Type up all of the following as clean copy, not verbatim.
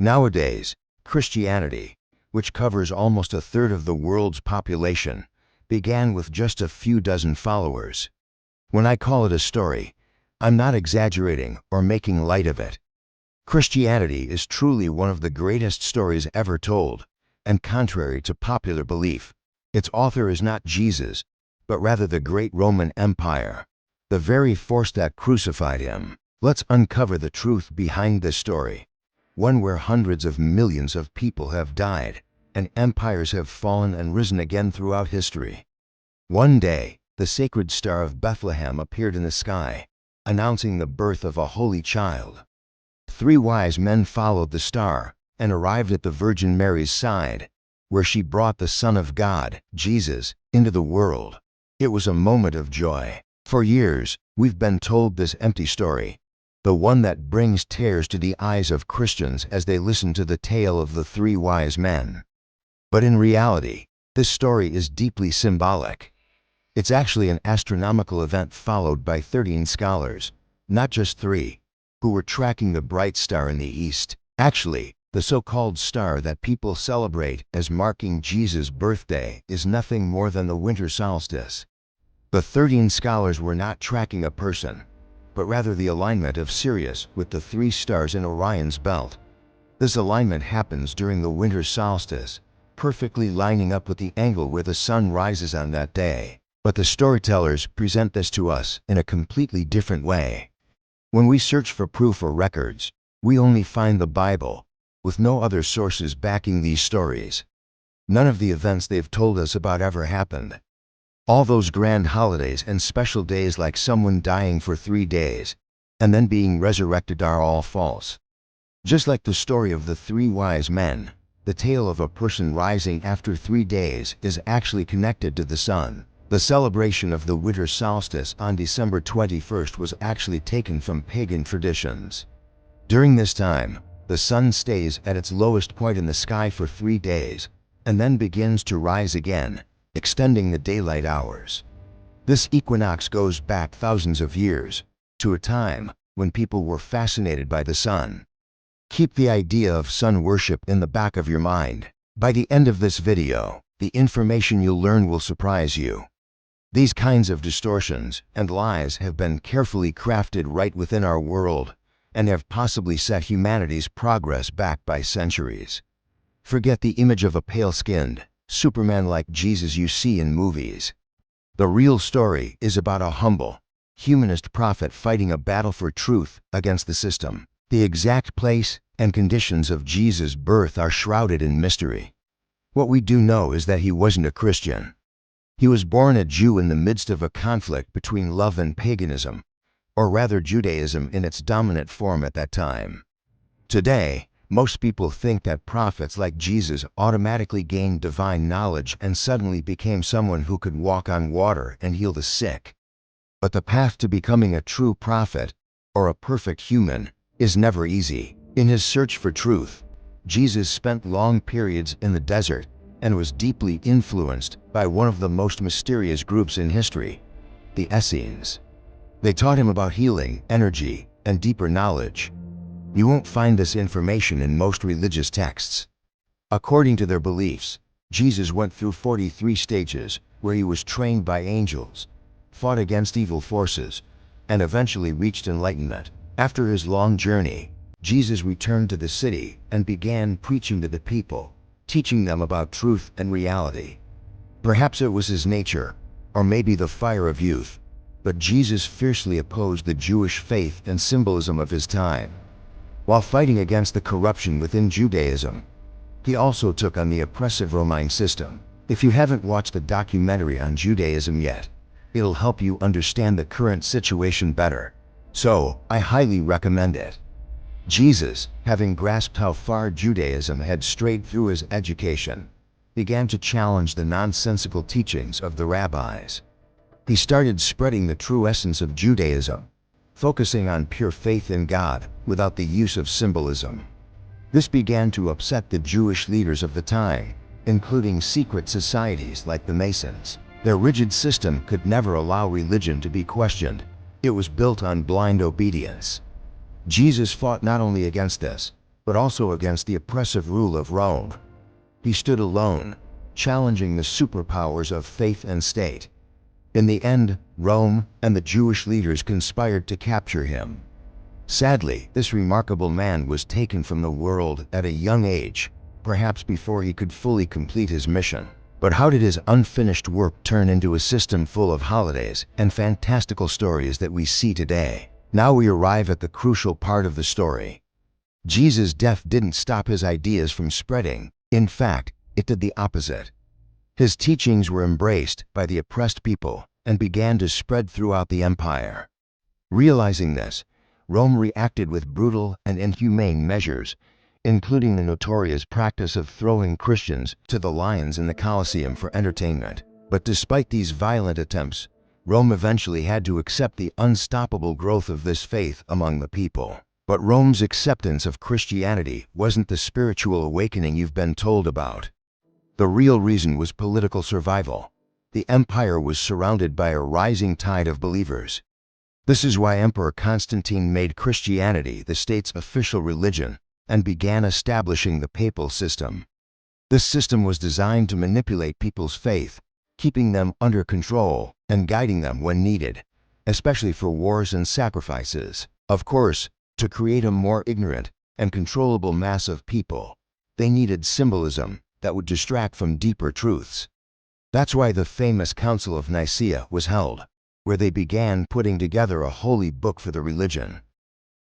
Nowadays, Christianity, which covers almost a third of the world's population, began with just a few dozen followers. When I call it a story, I'm not exaggerating or making light of it. Christianity is truly one of the greatest stories ever told, and contrary to popular belief, its author is not Jesus, but rather the great Roman Empire, the very force that crucified him. Let's uncover the truth behind this story, one where hundreds of millions of people have died, and empires have fallen and risen again throughout history. One day, the sacred star of Bethlehem appeared in the sky, announcing the birth of a holy child. 3 wise men followed the star and arrived at the Virgin Mary's side, where she brought the Son of God, Jesus, into the world. It was a moment of joy. For years, we've been told this empty story, the one that brings tears to the eyes of Christians as they listen to the tale of the 3 wise men. But in reality, this story is deeply symbolic. It's actually an astronomical event followed by 13 scholars, not just 3, who were tracking the bright star in the east. Actually, the so-called star that people celebrate as marking Jesus' birthday is nothing more than the winter solstice. The 13 scholars were not tracking a person, but rather the alignment of Sirius with the 3 stars in Orion's belt. This alignment happens during the winter solstice, perfectly lining up with the angle where the sun rises on that day. But the storytellers present this to us in a completely different way. When we search for proof or records, we only find the Bible, with no other sources backing these stories. None of the events they've told us about ever happened. All those grand holidays and special days like someone dying for 3 days, and then being resurrected are all false. Just like the story of the 3 wise men, the tale of a person rising after 3 days is actually connected to the sun. The celebration of the winter solstice on December 21st was actually taken from pagan traditions. During this time, the sun stays at its lowest point in the sky for 3 days, and then begins to rise again, extending the daylight hours. This equinox goes back thousands of years, to a time when people were fascinated by the sun. Keep the idea of sun worship in the back of your mind. By the end of this video, the information you'll learn will surprise you. These kinds of distortions and lies have been carefully crafted right within our world and have possibly set humanity's progress back by centuries. Forget the image of a pale-skinned, Superman-like Jesus you see in movies. The real story is about a humble, humanist prophet fighting a battle for truth against the system. The exact place and conditions of Jesus' birth are shrouded in mystery. What we do know is that he wasn't a Christian. He was born a Jew in the midst of a conflict between love and paganism, or rather Judaism in its dominant form at that time. Today, most people think that prophets like Jesus automatically gained divine knowledge and suddenly became someone who could walk on water and heal the sick. But the path to becoming a true prophet, or a perfect human, is never easy. In his search for truth, Jesus spent long periods in the desert and was deeply influenced by one of the most mysterious groups in history, the Essenes. They taught him about healing, energy, and deeper knowledge. You won't find this information in most religious texts. According to their beliefs, Jesus went through 43 stages where he was trained by angels, fought against evil forces, and eventually reached enlightenment. After his long journey, Jesus returned to the city and began preaching to the people, teaching them about truth and reality. Perhaps it was his nature, or maybe the fire of youth, but Jesus fiercely opposed the Jewish faith and symbolism of his time. While fighting against the corruption within Judaism, he also took on the oppressive Roman system. If you haven't watched the documentary on Judaism yet, it'll help you understand the current situation better. So, I highly recommend it. Jesus, having grasped how far Judaism had strayed through his education, began to challenge the nonsensical teachings of the rabbis. He started spreading the true essence of Judaism, focusing on pure faith in God without the use of symbolism. This began to upset the Jewish leaders of the time, including secret societies like the Masons. Their rigid system could never allow religion to be questioned. It was built on blind obedience. Jesus fought not only against this, but also against the oppressive rule of Rome. He stood alone, challenging the superpowers of faith and state. In the end, Rome and the Jewish leaders conspired to capture him. Sadly, this remarkable man was taken from the world at a young age, perhaps before he could fully complete his mission. But how did his unfinished work turn into a system full of holidays and fantastical stories that we see today? Now we arrive at the crucial part of the story. Jesus' death didn't stop his ideas from spreading. In fact, it did the opposite. His teachings were embraced by the oppressed people and began to spread throughout the empire. Realizing this, Rome reacted with brutal and inhumane measures, including the notorious practice of throwing Christians to the lions in the Colosseum for entertainment. But despite these violent attempts, Rome eventually had to accept the unstoppable growth of this faith among the people. But Rome's acceptance of Christianity wasn't the spiritual awakening you've been told about. The real reason was political survival. The empire was surrounded by a rising tide of believers. This is why Emperor Constantine made Christianity the state's official religion and began establishing the papal system. This system was designed to manipulate people's faith, keeping them under control and guiding them when needed, especially for wars and sacrifices. Of course, to create a more ignorant and controllable mass of people, they needed symbolism that would distract from deeper truths. That's why the famous Council of Nicaea was held, where they began putting together a holy book for the religion.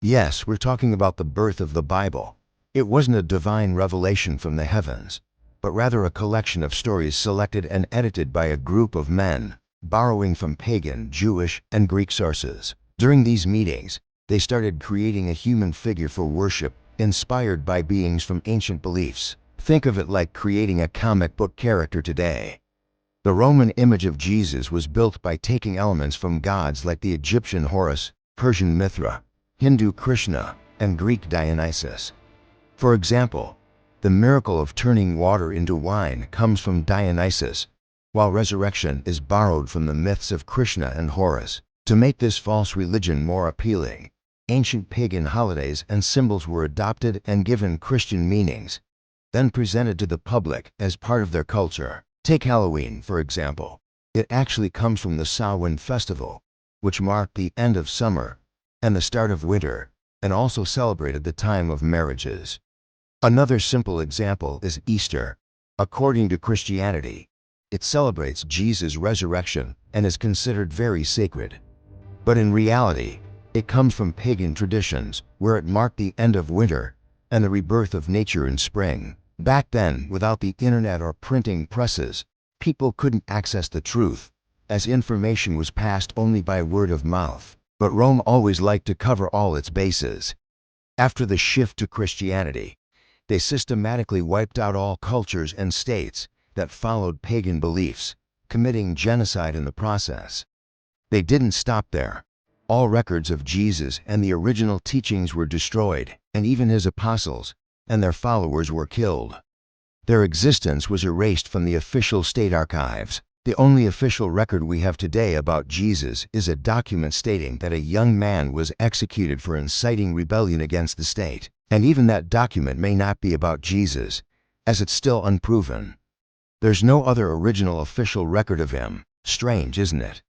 Yes, we're talking about the birth of the Bible. It wasn't a divine revelation from the heavens, but rather a collection of stories selected and edited by a group of men, borrowing from pagan, Jewish, and Greek sources. During these meetings, they started creating a human figure for worship, inspired by beings from ancient beliefs. Think of it like creating a comic book character today. The Roman image of Jesus was built by taking elements from gods like the Egyptian Horus, Persian Mithra, Hindu Krishna, and Greek Dionysus. For example, the miracle of turning water into wine comes from Dionysus, while resurrection is borrowed from the myths of Krishna and Horus. To make this false religion more appealing, ancient pagan holidays and symbols were adopted and given Christian meanings, then presented to the public as part of their culture. Take Halloween, for example. It actually comes from the Samhain festival, which marked the end of summer and the start of winter, and also celebrated the time of marriages. Another simple example is Easter. According to Christianity, it celebrates Jesus' resurrection and is considered very sacred. But in reality, it comes from pagan traditions, where it marked the end of winter and the rebirth of nature in spring. Back then, without the internet or printing presses, people couldn't access the truth, as information was passed only by word of mouth. But Rome always liked to cover all its bases. After the shift to Christianity, they systematically wiped out all cultures and states that followed pagan beliefs, committing genocide in the process. They didn't stop there. All records of Jesus and the original teachings were destroyed, and even his apostles and their followers were killed. Their existence was erased from the official state archives. The only official record we have today about Jesus is a document stating that a young man was executed for inciting rebellion against the state. And even that document may not be about Jesus, as it's still unproven. There's no other original official record of him. Strange, isn't it?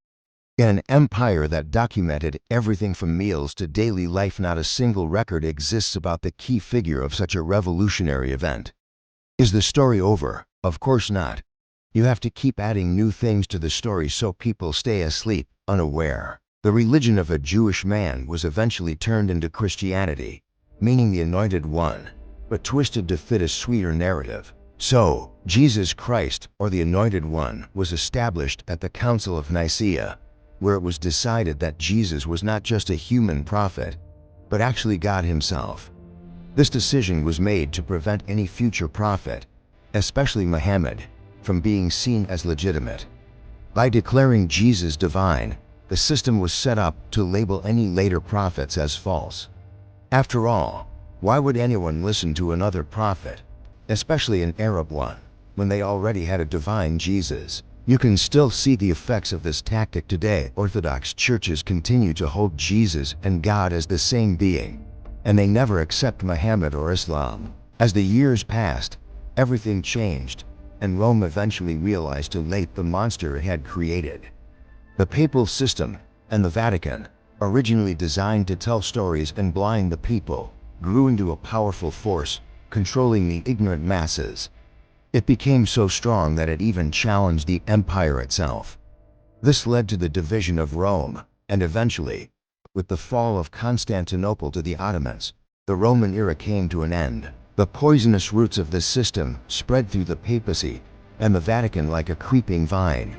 In an empire that documented everything from meals to daily life, not a single record exists about the key figure of such a revolutionary event. Is the story over? Of course not. You have to keep adding new things to the story so people stay asleep, unaware. The religion of a Jewish man was eventually turned into Christianity, meaning the Anointed One, but twisted to fit a sweeter narrative. So, Jesus Christ, or the Anointed One, was established at the Council of Nicaea, where it was decided that Jesus was not just a human prophet, but actually God himself. This decision was made to prevent any future prophet, especially Muhammad, from being seen as legitimate. By declaring Jesus divine, the system was set up to label any later prophets as false. After all, why would anyone listen to another prophet, especially an Arab one, when they already had a divine Jesus? You can still see the effects of this tactic today. Orthodox churches continue to hold Jesus and God as the same being. and they never accept Muhammad or Islam. As the years passed, everything changed, and Rome eventually realized too late the monster it had created. The papal system and the Vatican, originally designed to tell stories and blind the people, grew into a powerful force, controlling the ignorant masses. It became so strong that it even challenged the empire itself. This led to the division of Rome, and eventually, with the fall of Constantinople to the Ottomans, the Roman era came to an end. The poisonous roots of this system spread through the papacy and the Vatican like a creeping vine.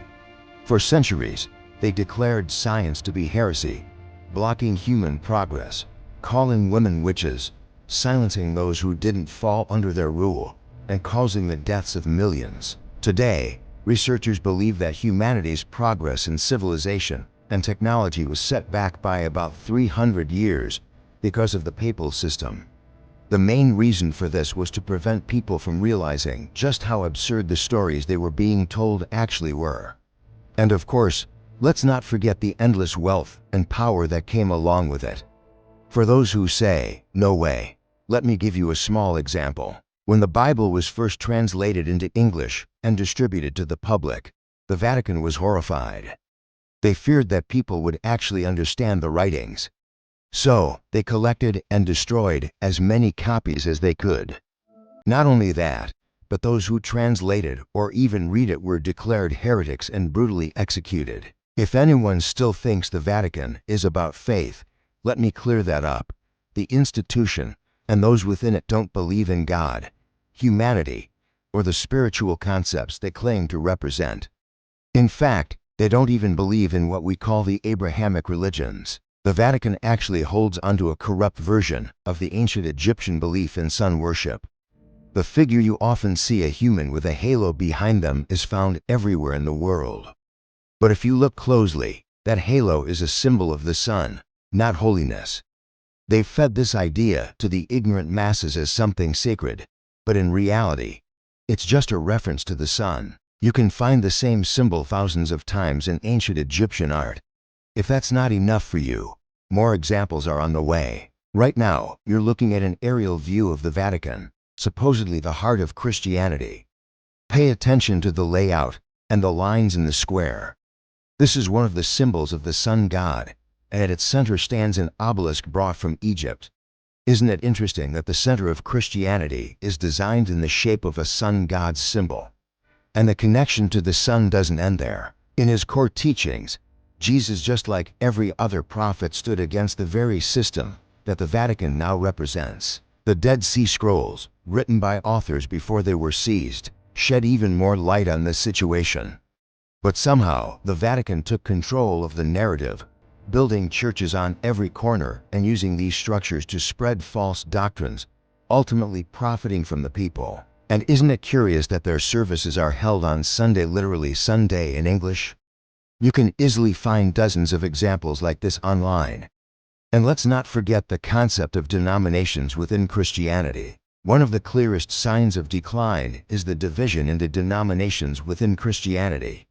For centuries, they declared science to be heresy, blocking human progress, calling women witches, silencing those who didn't fall under their rule, and causing the deaths of millions. Today, researchers believe that humanity's progress in civilization and technology was set back by about 300 years because of the papal system. The main reason for this was to prevent people from realizing just how absurd the stories they were being told actually were. And of course, let's not forget the endless wealth and power that came along with it. For those who say, "No way," let me give you a small example. When the Bible was first translated into English and distributed to the public, the Vatican was horrified. They feared that people would actually understand the writings. So, they collected and destroyed as many copies as they could. Not only that, but those who translated or even read it were declared heretics and brutally executed. If anyone still thinks the Vatican is about faith, let me clear that up. The institution and those within it don't believe in God, humanity, or the spiritual concepts they claim to represent. In fact, they don't even believe in what we call the Abrahamic religions. The Vatican actually holds onto a corrupt version of the ancient Egyptian belief in sun worship. The figure you often see, a human with a halo behind them, is found everywhere in the world. But if you look closely, that halo is a symbol of the sun, not holiness. They've fed this idea to the ignorant masses as something sacred, but in reality, it's just a reference to the sun. You can find the same symbol thousands of times in ancient Egyptian art. If that's not enough for you, more examples are on the way. Right now, you're looking at an aerial view of the Vatican, supposedly the heart of Christianity. Pay attention to the layout and the lines in the square. This is one of the symbols of the sun god, and at its center stands an obelisk brought from Egypt. Isn't it interesting that the center of Christianity is designed in the shape of a sun god's symbol? And the connection to the sun doesn't end there. In his core teachings, Jesus, just like every other prophet, stood against the very system that the Vatican now represents. The Dead Sea Scrolls, written by authors before they were seized, shed even more light on this situation. But somehow, the Vatican took control of the narrative, building churches on every corner and using these structures to spread false doctrines, ultimately profiting from the people. And isn't it curious that their services are held on Sunday, literally Sunday in English? You can easily find dozens of examples like this online. And let's not forget the concept of denominations within Christianity. One of the clearest signs of decline is the division into denominations within Christianity.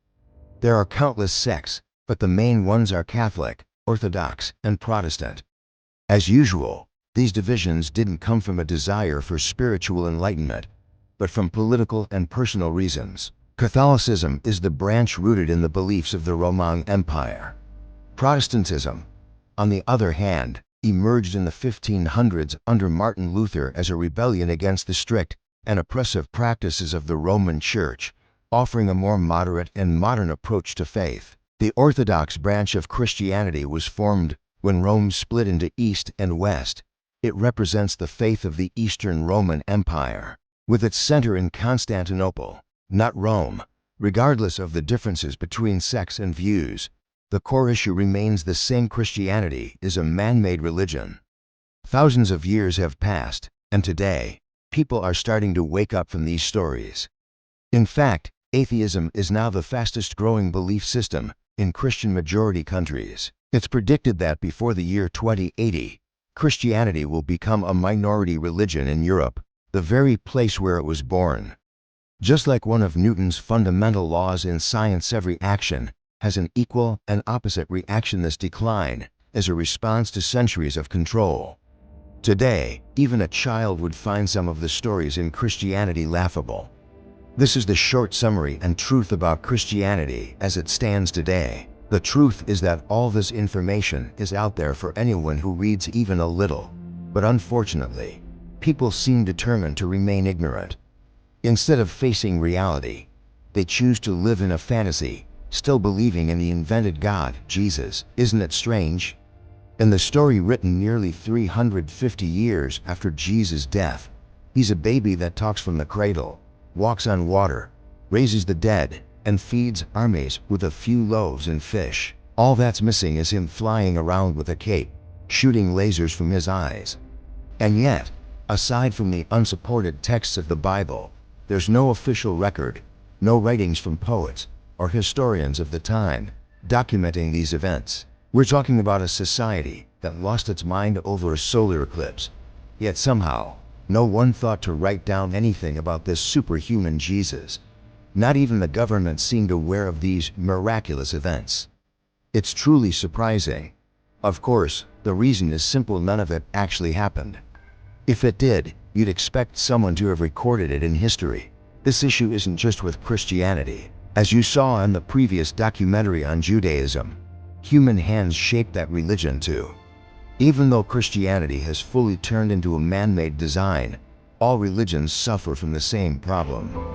There are countless sects, but the main ones are Catholic, Orthodox, and Protestant. As usual, these divisions didn't come from a desire for spiritual enlightenment, but from political and personal reasons. Catholicism is the branch rooted in the beliefs of the Roman Empire. Protestantism, on the other hand, emerged in the 1500s under Martin Luther as a rebellion against the strict and oppressive practices of the Roman Church, offering a more moderate and modern approach to faith. The Orthodox branch of Christianity was formed when Rome split into East and West. It represents the faith of the Eastern Roman Empire, with its center in Constantinople, not Rome. Regardless of the differences between sects and views, the core issue remains the same: Christianity is a man-made religion. Thousands of years have passed, and today, people are starting to wake up from these stories. In fact, atheism is now the fastest-growing belief system in Christian-majority countries. It's predicted that before the year 2080, Christianity will become a minority religion in Europe, the very place where it was born. Just like one of Newton's fundamental laws in science, every action has an equal and opposite reaction. This decline is a response to centuries of control. Today, even a child would find some of the stories in Christianity laughable. This is the short summary and truth about Christianity as it stands today. The truth is that all this information is out there for anyone who reads even a little. But unfortunately, people seem determined to remain ignorant. Instead of facing reality, they choose to live in a fantasy, still believing in the invented God, Jesus. Isn't it strange? In the story written nearly 350 years after Jesus' death, he's a baby that talks from the cradle, walks on water, raises the dead, and feeds armies with a few loaves and fish. All that's missing is him flying around with a cape, shooting lasers from his eyes. And yet, aside from the unsupported texts of the Bible, there's no official record, no writings from poets or historians of the time documenting these events. We're talking about a society that lost its mind over a solar eclipse, yet somehow, no one thought to write down anything about this superhuman Jesus. Not even the government seemed aware of these miraculous events. It's truly surprising. Of course, the reason is simple: none of it actually happened. If it did, you'd expect someone to have recorded it in history. This issue isn't just with Christianity. As you saw in the previous documentary on Judaism, human hands shaped that religion too. Even though Christianity has fully turned into a man-made design, all religions suffer from the same problem.